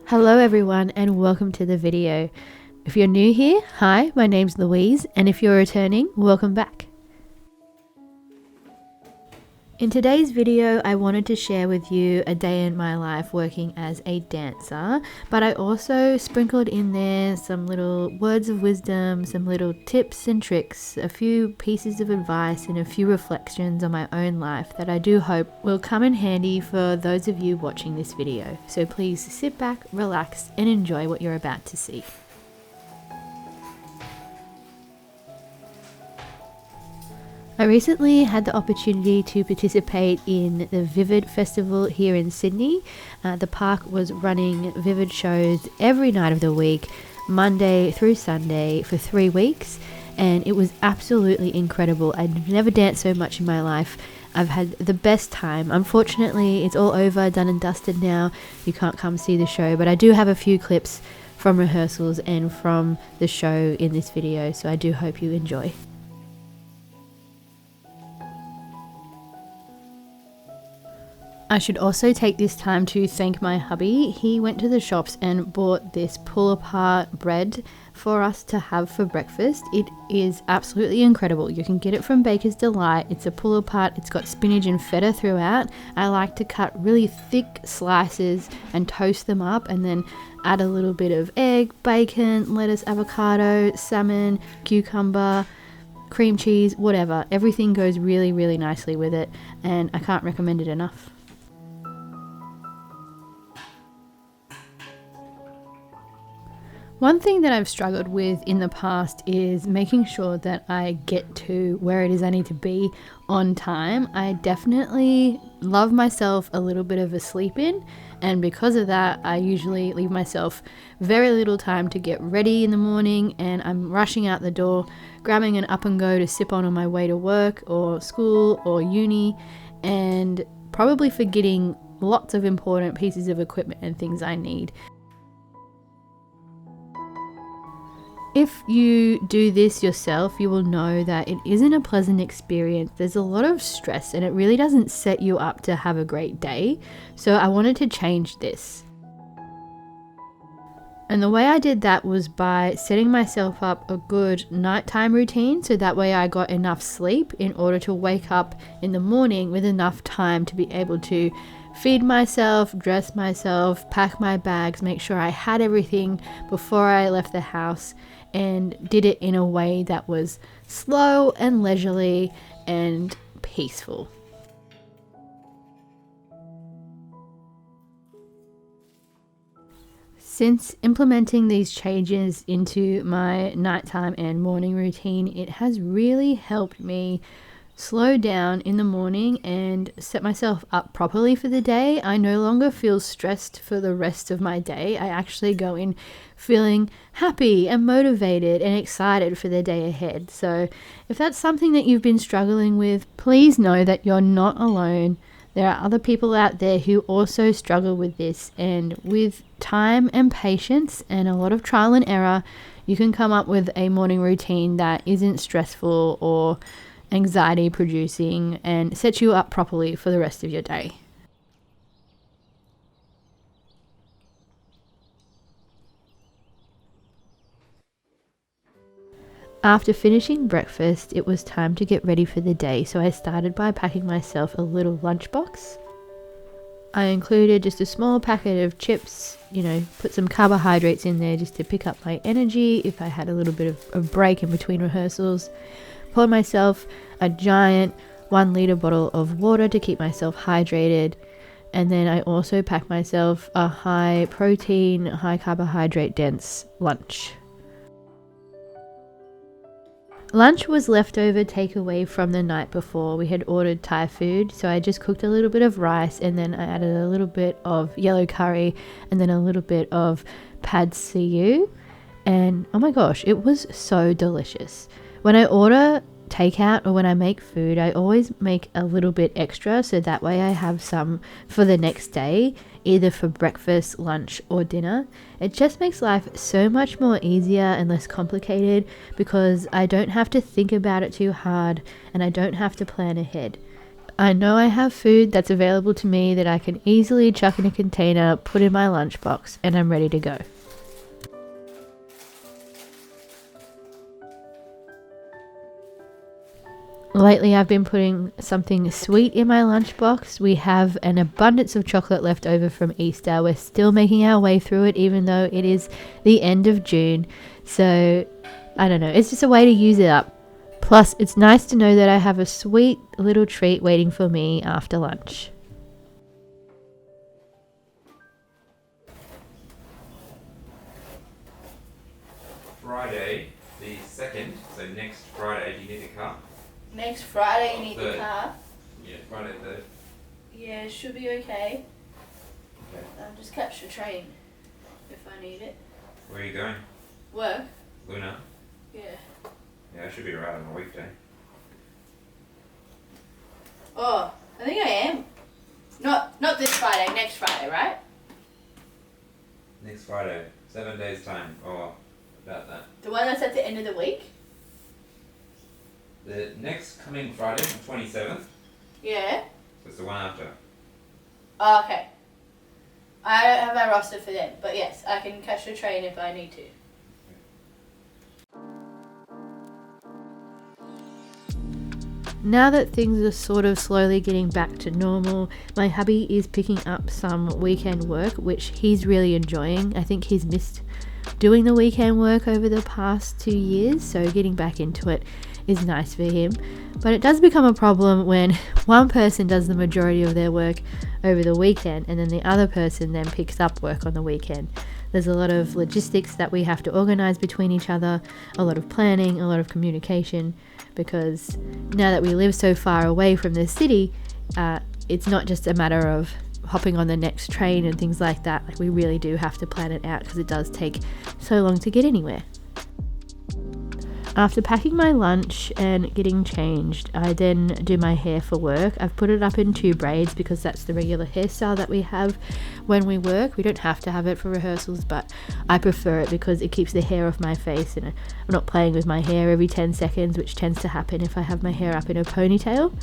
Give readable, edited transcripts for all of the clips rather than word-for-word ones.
Hello everyone and welcome to the video. If you're new here, hi, my name's Louise, and if you're returning, welcome back. In today's video, I wanted to share with you a day in my life working as a dancer, but I also sprinkled in there some little words of wisdom, some little tips and tricks, a few pieces of advice, and a few reflections on my own life that I do hope will come in handy for those of you watching this video. So please sit back, relax, and enjoy what you're about to see. I recently had the opportunity to participate in the Vivid Festival here in Sydney. The park was running Vivid shows every night of the week, Monday through Sunday for 3 weeks, and it was absolutely incredible. I'd never danced so much in my life. I've had the best time. Unfortunately, it's all over, done and dusted now. You can't come see the show, but I do have a few clips from rehearsals and from the show in this video, so I do hope you enjoy. I should also take this time to thank my hubby. He went to the shops and bought this pull-apart bread for us to have for breakfast. It is absolutely incredible. You can get it from Baker's Delight. It's a pull-apart. It's got spinach and feta throughout. I like to cut really thick slices and toast them up and then add a little bit of egg, bacon, lettuce, avocado, salmon, cucumber, cream cheese, whatever. Everything goes really, really nicely with it, and I can't recommend it enough. One thing that I've struggled with in the past is making sure that I get to where it is I need to be on time. I definitely love myself a little bit of a sleep in, and because of that I usually leave myself very little time to get ready in the morning, and I'm rushing out the door, grabbing an up and go to sip on my way to work or school or uni, and probably forgetting lots of important pieces of equipment and things I need. If you do this yourself, you will know that it isn't a pleasant experience. There's a lot of stress and it really doesn't set you up to have a great day. So I wanted to change this. And the way I did that was by setting myself up a good nighttime routine, so that way I got enough sleep in order to wake up in the morning with enough time to be able to feed myself, dress myself, pack my bags, make sure I had everything before I left the house, and did it in a way that was slow and leisurely and peaceful. Since implementing these changes into my nighttime and morning routine, it has really helped me slow down in the morning and set myself up properly for the day. I no longer feel stressed for the rest of my day. I actually go in feeling happy and motivated and excited for the day ahead. So if that's something that you've been struggling with, please know that you're not alone. There are other people out there who also struggle with this, and with time and patience and a lot of trial and error, you can come up with a morning routine that isn't stressful or anxiety producing and set you up properly for the rest of your day. After finishing breakfast, it was time to get ready for the day, so I started by packing myself a little lunchbox. I included just a small packet of chips, put some carbohydrates in there just to pick up my energy if I had a little bit of a break in between rehearsals. Poured myself a giant 1 litre bottle of water to keep myself hydrated, and then I also packed myself a high protein, high carbohydrate dense lunch. Lunch was leftover takeaway from the night before. We had ordered Thai food, so I just cooked a little bit of rice, and then I added a little bit of yellow curry and then a little bit of pad see ew, and oh my gosh, it was so delicious. When I order takeout or when I make food, I always make a little bit extra, so that way I have some for the next day, either for breakfast, lunch or dinner. It just makes life so much more easier and less complicated because I don't have to think about it too hard and I don't have to plan ahead. I know I have food that's available to me that I can easily chuck in a container, put in my lunchbox, and I'm ready to go. Lately, I've been putting something sweet in my lunchbox. We have an abundance of chocolate left over from Easter. We're still making our way through it, even though it is the end of June. So, I don't know. It's just a way to use it up. Plus, it's nice to know that I have a sweet little treat waiting for me after lunch. Friday, the 2nd, so next Friday, do you need a car? Next Friday you need Third. the car. Yeah, Friday 3rd. Yeah, it should be okay. Okay. Just catch the train if I need it. Where are you going? Work? Luna? Yeah. Yeah, I should be right on a weekday. Oh, I think I am. Not this Friday, next Friday, right? Next Friday, 7 days time, or about that. The one that's at the end of the week? The next coming Friday, the 27th, Yeah. is the one after. Oh, okay. I don't have my roster for them, but yes, I can catch the train if I need to. Now that things are sort of slowly getting back to normal, my hubby is picking up some weekend work, which he's really enjoying. I think he's missed doing the weekend work over the past 2 years, so getting back into it is nice for him. But it does become a problem when one person does the majority of their work over the weekend and then the other person then picks up work on the weekend. There's a lot of logistics that we have to organize between each other, a lot of planning, a lot of communication, because now that we live so far away from the city, it's not just a matter of hopping on the next train and things like that. Like, we really do have to plan it out because it does take so long to get anywhere. After packing my lunch and getting changed, I then do my hair for work. I've put it up in 2 braids because that's the regular hairstyle that we have when we work. We don't have to have it for rehearsals, but I prefer it because it keeps the hair off my face and I'm not playing with my hair every 10 seconds, which tends to happen if I have my hair up in a ponytail.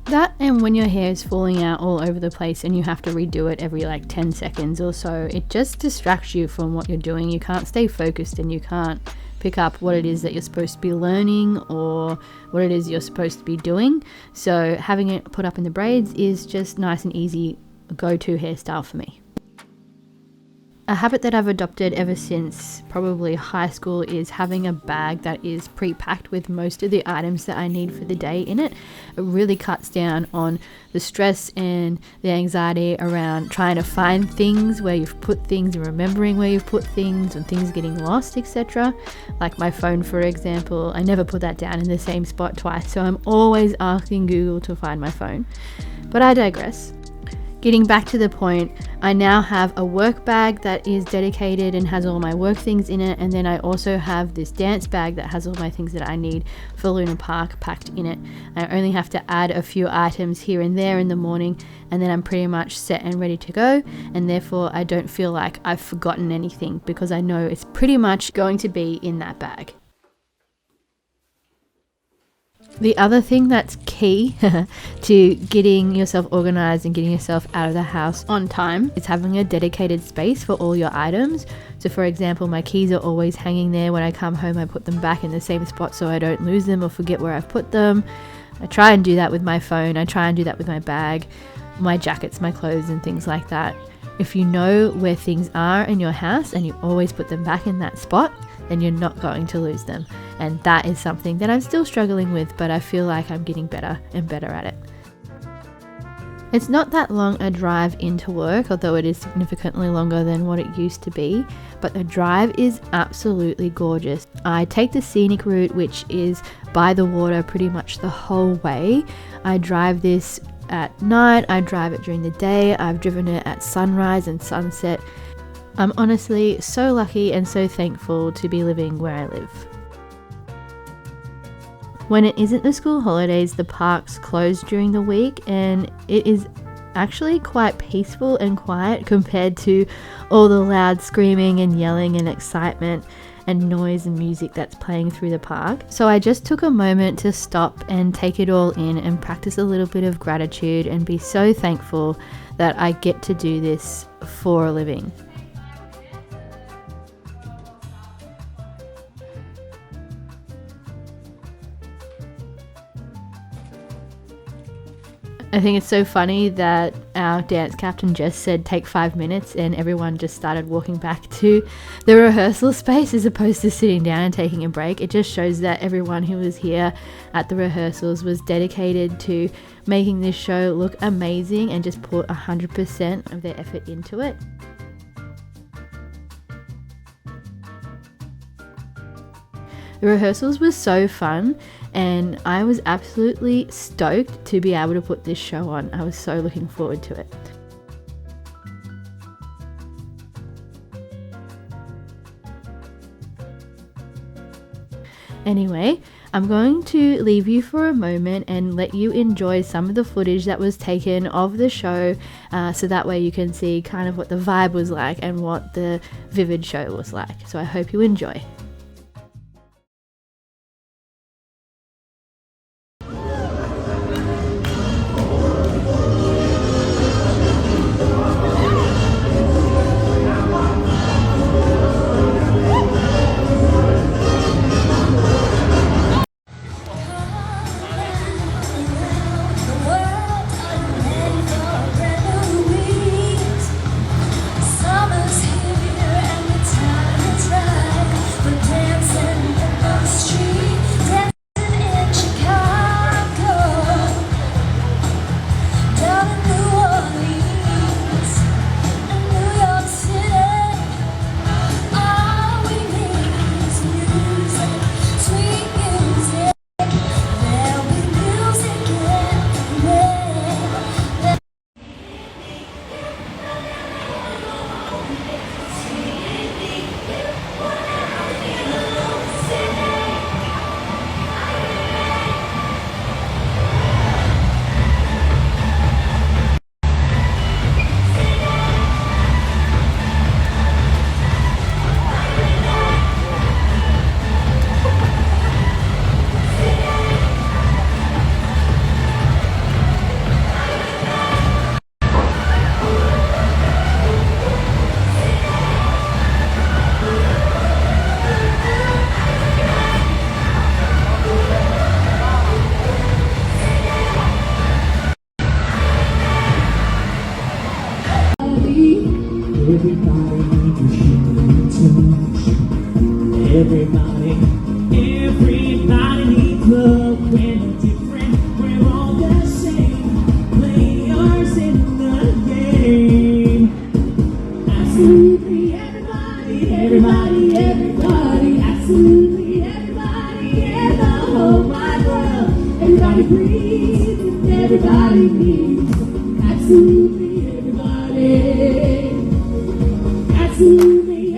That, and when your hair is falling out all over the place and you have to redo it every like 10 seconds or so, it just distracts you from what you're doing. You can't stay focused and you can't pick up what it is that you're supposed to be learning or what it is you're supposed to be doing. So having it put up in the braids is just nice and easy go-to hairstyle for me. A habit that I've adopted ever since probably high school is having a bag that is pre-packed with most of the items that I need for the day in it. It really cuts down on the stress and the anxiety around trying to find things, where you've put things and remembering where you've put things and things getting lost, etc. Like my phone, for example, I never put that down in the same spot twice, so I'm always asking Google to find my phone. But I digress. Getting back to the point, I now have a work bag that is dedicated and has all my work things in it, and then I also have this dance bag that has all my things that I need for Luna Park packed in it. I only have to add a few items here and there in the morning, and then I'm pretty much set and ready to go, and therefore I don't feel like I've forgotten anything because I know it's pretty much going to be in that bag. The other thing that's key to getting yourself organized and getting yourself out of the house on time is having a dedicated space for all your items. So for example, my keys are always hanging there. When I come home, I put them back in the same spot so I don't lose them or forget where I've put them. I try and do that with my phone. I try and do that with my bag, my jackets, my clothes and things like that. If you know where things are in your house and you always put them back in that spot, then you're not going to lose them. And that is something that I'm still struggling with, but I feel like I'm getting better and better at it. It's not that long a drive into work, although it is significantly longer than what it used to be, but the drive is absolutely gorgeous. I take the scenic route, which is by the water pretty much the whole way. I drive this at night, I drive it during the day, I've driven it at sunrise and sunset. I'm honestly so lucky and so thankful to be living where I live. When it isn't the school holidays, the parks close during the week, and it is actually quite peaceful and quiet compared to all the loud screaming and yelling and excitement and noise and music that's playing through the park. So I just took a moment to stop and take it all in and practice a little bit of gratitude and be so thankful that I get to do this for a living. I think it's so funny that our dance captain just said take 5 minutes and everyone just started walking back to the rehearsal space as opposed to sitting down and taking a break. It just shows that everyone who was here at the rehearsals was dedicated to making this show look amazing and just put 100% of their effort into it. The rehearsals were so fun and I was absolutely stoked to be able to put this show on. I was so looking forward to it. Anyway, I'm going to leave you for a moment and let you enjoy some of the footage that was taken of the show, so that way you can see kind of what the vibe was like and what the Vivid show was like. So I hope you enjoy. Everybody needs love. We're different, we're all the same. Players in the game. Absolutely everybody, absolutely everybody in the whole wide world. Everybody breathes and everybody needs. Absolutely everybody. Absolutely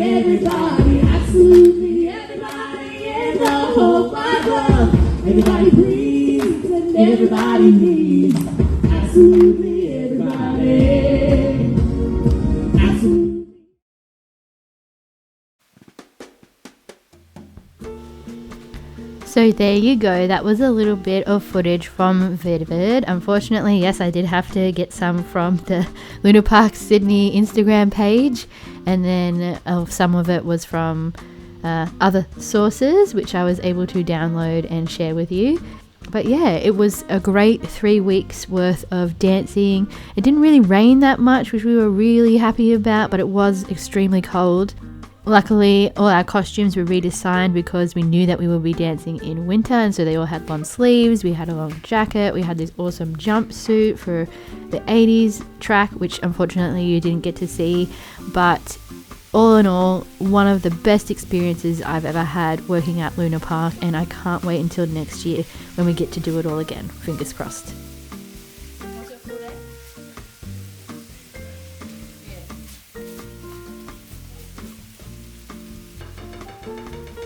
everybody, absolutely everybody in the whole wide world. Everybody breathes and everybody needs. Absolutely everybody. Absolutely. So there you go, that was a little bit of footage from Vivid. Unfortunately, yes, I did have to get some from the Luna Park Sydney Instagram page, and then some of it was from other sources which I was able to download and share with you. But yeah, it was a great 3 weeks worth of dancing. It didn't really rain that much, which we were really happy about, but it was extremely cold. Luckily, all our costumes were redesigned because we knew that we would be dancing in winter, and so they all had long sleeves. We had a long jacket. We had this awesome jumpsuit for the 80s track, which unfortunately you didn't get to see. But all in all, one of the best experiences I've ever had working at Luna Park, and I can't wait until next year when we get to do it all again. Fingers crossed.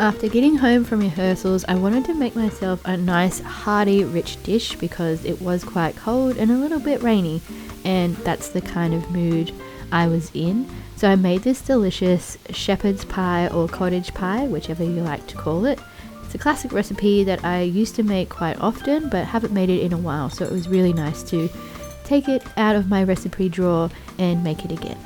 After getting home from rehearsals, I wanted to make myself a nice hearty rich dish because it was quite cold and a little bit rainy, and that's the kind of mood I was in. So I made this delicious shepherd's pie or cottage pie, whichever you like to call it. It's a classic recipe that I used to make quite often but haven't made it in a while, so it was really nice to take it out of my recipe drawer and make it again.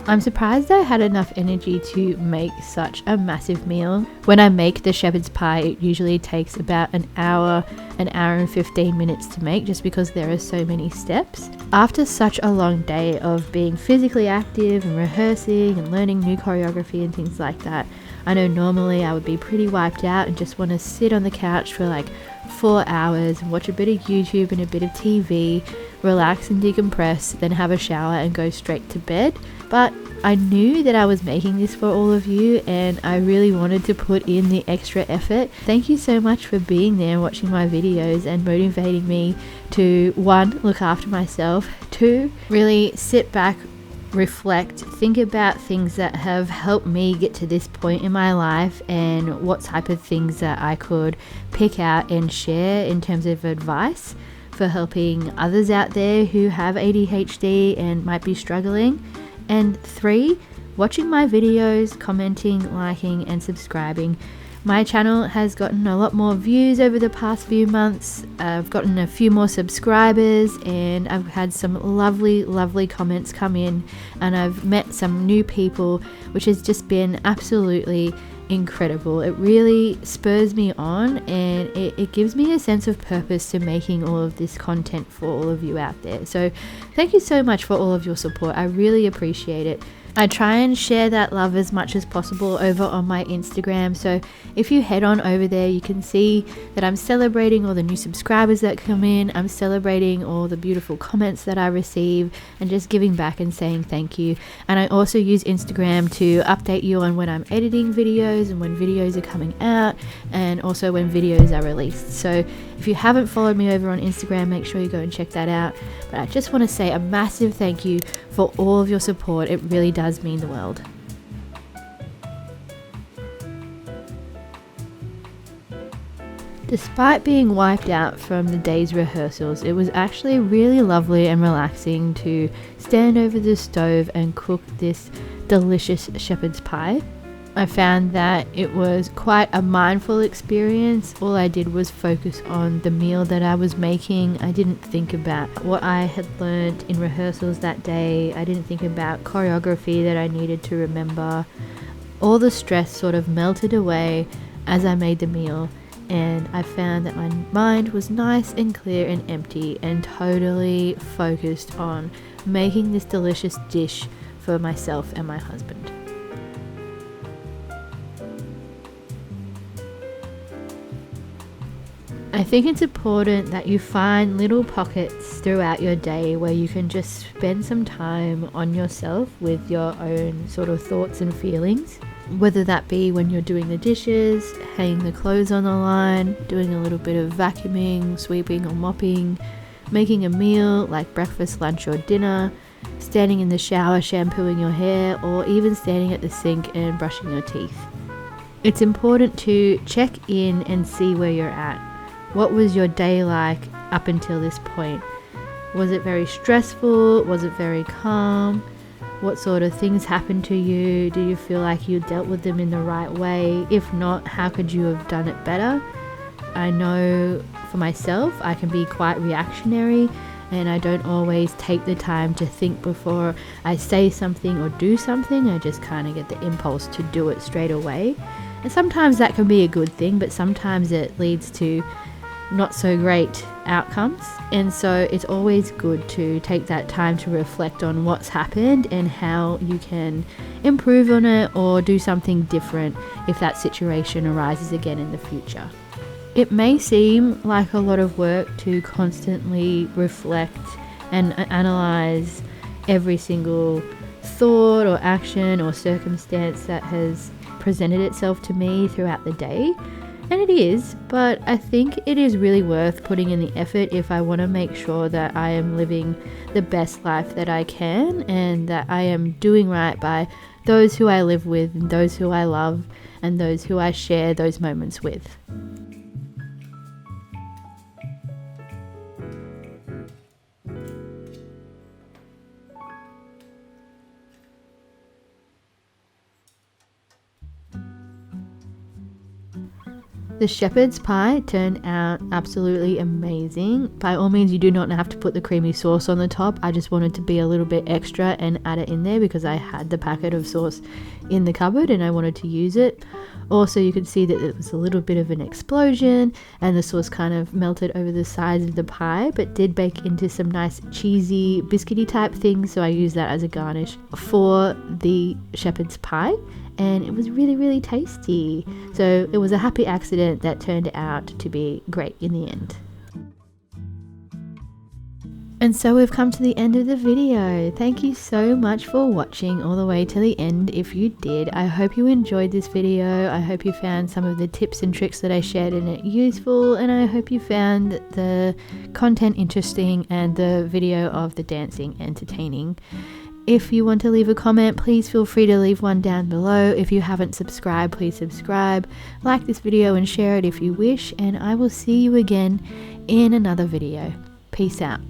I'm surprised I had enough energy to make such a massive meal. When I make the shepherd's pie, it usually takes about an hour and 15 minutes to make, just because there are so many steps. After such a long day of being physically active and rehearsing and learning new choreography and things like that, I know normally I would be pretty wiped out and just want to sit on the couch for like 4 hours and watch a bit of YouTube and a bit of TV, relax and decompress, then have a shower and go straight to bed. But I knew that I was making this for all of you, and I really wanted to put in the extra effort. Thank you so much for being there and watching my videos and motivating me to 1, look after myself, 2, really sit back, reflect, think about things that have helped me get to this point in my life and what type of things that I could pick out and share in terms of advice for helping others out there who have ADHD and might be struggling. And 3, watching my videos, commenting, liking and subscribing. My channel has gotten a lot more views over the past few months. I've gotten a few more subscribers and I've had some lovely comments come in, and I've met some new people, which has just been absolutely incredible. It really spurs me on, and it gives me a sense of purpose to making all of this content for all of you out there. So thank you so much for all of your support. I really appreciate it. I try and share that love as much as possible over on my Instagram, so if you head on over there you can see that I'm celebrating all the new subscribers that come in, I'm celebrating all the beautiful comments that I receive and just giving back and saying thank you. And I also use Instagram to update you on when I'm editing videos and when videos are coming out, and also when videos are released. So if you haven't followed me over on Instagram, make sure you go and check that out. But I just want to say a massive thank you for all of your support. It really does mean the world. Despite being wiped out from the day's rehearsals, it was actually really lovely and relaxing to stand over the stove and cook this delicious shepherd's pie. I found that it was quite a mindful experience. All I did was focus on the meal that I was making. I didn't think about what I had learned in rehearsals that day. I didn't think about choreography that I needed to remember. All the stress sort of melted away as I made the meal, and I found that my mind was nice and clear and empty and totally focused on making this delicious dish for myself and my husband. I think it's important that you find little pockets throughout your day where you can just spend some time on yourself with your own sort of thoughts and feelings. Whether that be when you're doing the dishes, hanging the clothes on the line, doing a little bit of vacuuming, sweeping or mopping, making a meal like breakfast, lunch or dinner, standing in the shower shampooing your hair, or even standing at the sink and brushing your teeth. It's important to check in and see where you're at. What was your day like up until this point? Was it very stressful? Was it very calm? What sort of things happened to you? Do you feel like you dealt with them in the right way? If not, how could you have done it better? I know for myself, I can be quite reactionary, and I don't always take the time to think before I say something or do something. I just kind of get the impulse to do it straight away. And sometimes that can be a good thing, but sometimes it leads to not so great outcomes. And so it's always good to take that time to reflect on what's happened and how you can improve on it or do something different if that situation arises again in the future. It may seem like a lot of work to constantly reflect and analyze every single thought or action or circumstance that has presented itself to me throughout the day. And it is, but I think it is really worth putting in the effort if I want to make sure that I am living the best life that I can, and that I am doing right by those who I live with and those who I love and those who I share those moments with. The shepherd's pie turned out absolutely amazing. By all means, you do not have to put the creamy sauce on the top. I just wanted to be a little bit extra and add it in there because I had the packet of sauce in the cupboard and I wanted to use it. Also, you could see that it was a little bit of an explosion and the sauce kind of melted over the sides of the pie, but did bake into some nice cheesy biscuity type things, so I used that as a garnish for the shepherd's pie. And it was really, really tasty. So it was a happy accident that turned out to be great in the end. And so we've come to the end of the video. Thank you so much for watching all the way to the end. If you did, I hope you enjoyed this video. I hope you found some of the tips and tricks that I shared in it useful, and I hope you found the content interesting and the video of the dancing entertaining. If you want to leave a comment, please feel free to leave one down below. If you haven't subscribed, please subscribe. Like this video and share it if you wish, and I will see you again in another video. Peace out.